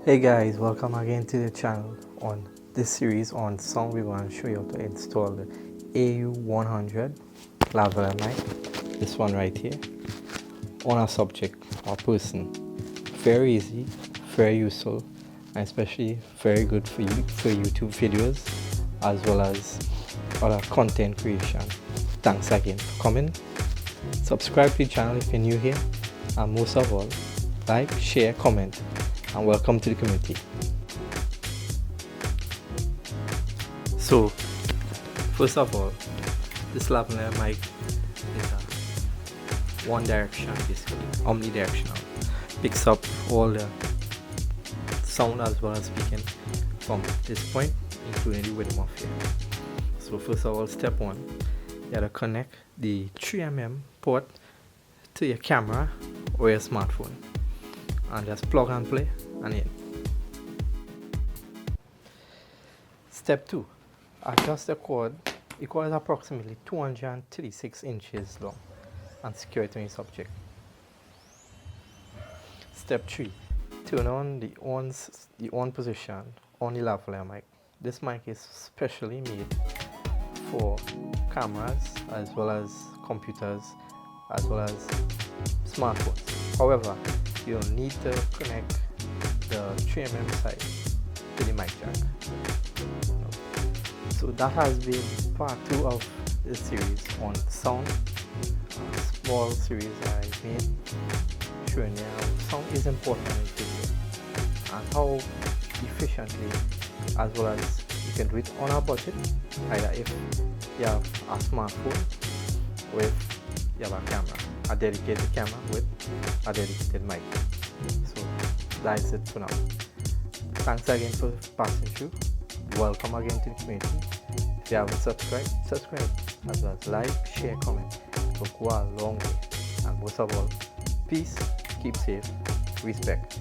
Hey guys, welcome again to the channel. On this series on sound, we want to show you how to install the AU100 Lavaliere mic. This one right here on a subject or person. Very easy, very useful, and especially very good for YouTube videos as well as other content creation. Thanks again for coming. Subscribe to the channel if you're new here, and most of all, like, share, comment, and welcome to the community. So, first of all, this Lavaliere mic is a one direction, basically omnidirectional. Picks up all the sound as well as speaking from this point, including the width of here. So first of all, step one, you gotta connect the 3mm port to your camera or your smartphone, and just plug and play and in. Step 2, adjust the cord. The cord is approximately 236 inches long and secure it in your subject. Step 3, turn on the on position on the Lavaliere mic. This mic is specially made for cameras as well as computers as well as smartphones. However, you'll need to connect the 3mm side to the mic jack. So that has been part 2 of this series on sound, a small series I made showing you how sound is important in video and how efficiently as well as you can do it on a budget, either if you have a smartphone or if you have a camera, a dedicated camera with a dedicated mic. So that's it for now. Thanks again for passing through. Welcome again to the community. If you haven't subscribed, subscribe as well as like, share, comment. It will go a long way. And most of all, peace, keep safe, respect.